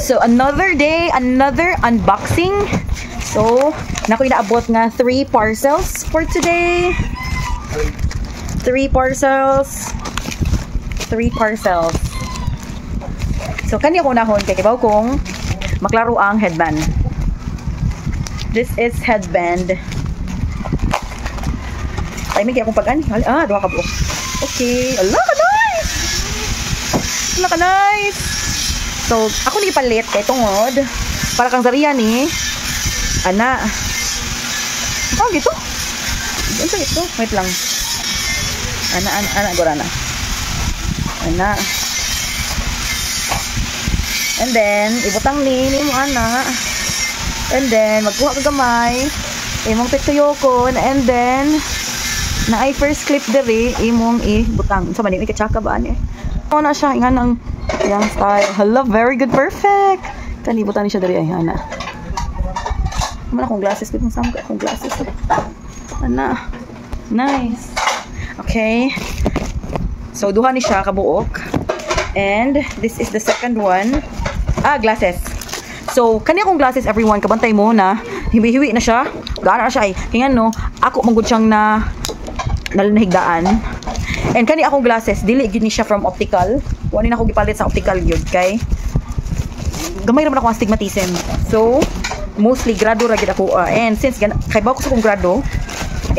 So, another day, another unboxing. So, nako'y naabot nga 3 parcels for today. 3 parcels. 3 parcels. So, kanya ko nahon kay kibaw kong maklaro ang headband. This is headband. Ay, may kaya akong pag-ani. Duha ka po. Okay. Ala ka nice! Ala ka nice! So, ako ni palit kay tungod. Para kang sariya ni. Ana. Gito. Ano sa ito? Wait lang. Ana, gorana. Ana. And then, ibutang ni mo ana. And then, magkuha ka gamay. Imong pituyokon. And then, na ay first clip diri, imong ibutang. Sa manin, ikachaka ba ani? Ano na siya, ingan ang yang style. Hello, very good, perfect. Kanibutan ni siya diri ay ana. Mana akong glasses dito, sama ka akong glasses. Ana. Nice. Okay. So duha ni siya kabuok. And this is the second one. Glasses. So kani akong glasses everyone, kabantay mo na hiwi-hiwi na siya. Gaana na siya ay hingan no. Ako manggod siyang na nalanahigdaan. And kani akong glasses, dili gyud ni siya from optical. Wani na ako gipalit sa optical gyud kay gamay ra man ako ang astigmatism. So, mostly grado ra gyud ako. And since kay bago sa kong grado,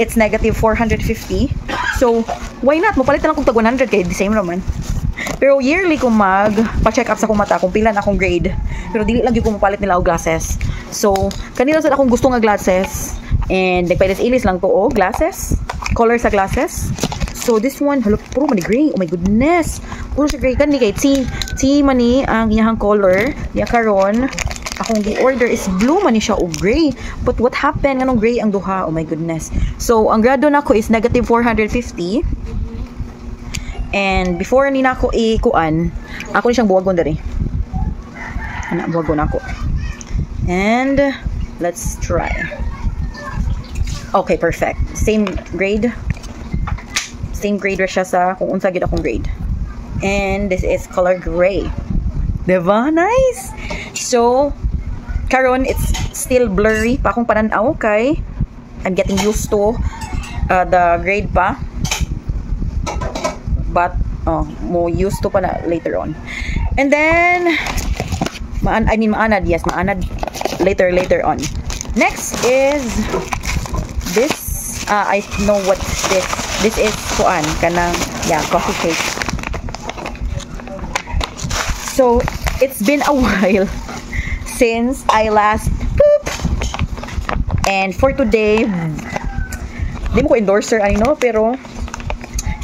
it's negative 450. So, why not? Mapalit na lang kong tag 100 kay the same naman. Pero yearly ko pa-check up sa akong mata kung pila na akong grade. Pero dili lang gyud ko mapalit nila og glasses. So, kanila sad akong gusto nga glasses. And nagpailis-ilis lang to glasses. Color sa glasses. So this one, hello, puro man gray. Oh my goodness. Puro siya gray. Kani kay T mani ang iyang color. Niya karon. Akong gi-order is blue man ni siya o gray. But what happened? Anong gray ang duha? Oh my goodness. So ang grado nako is negative 450. And before ni nako ikuan, ako ni siyang buwagon diri. Ana buwagon ako. And let's try. Okay, perfect. Same grade. Same grade ra siya sa kung unsa gid akong grade. And this is color gray. Diba? Nice! So, karon it's still blurry pa akong pananaw kay I'm getting used to the grade pa. But, mo used to pa na later on. And then, maanad, yes, maanad later on. Next is this. I know what this. This is kuan kanang coffee cake. So it's been a while since I last poop. And for today, di mo ko endorser pero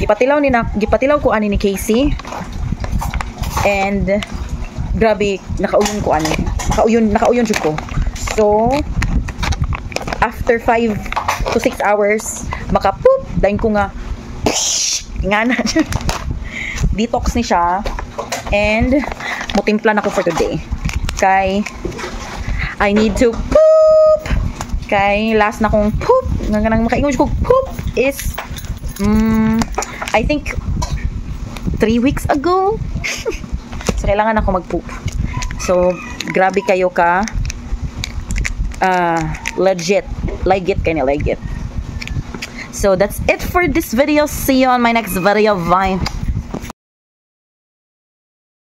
gipatilaw ko ani ni Casey. And grabe nakauyon ko nakauyon jud ko. So after 5 to 6 hours maka-poop dayon ko nga ingana detox ni siya. And mutimpla na ko for today kay I need to poop kay last na kong poop nga makaingon ko poop is I think 3 weeks ago. So kailangan ako mag-poop. So grabe kayo ka legit legit. So that's it for this video. See you on my next video. Bye.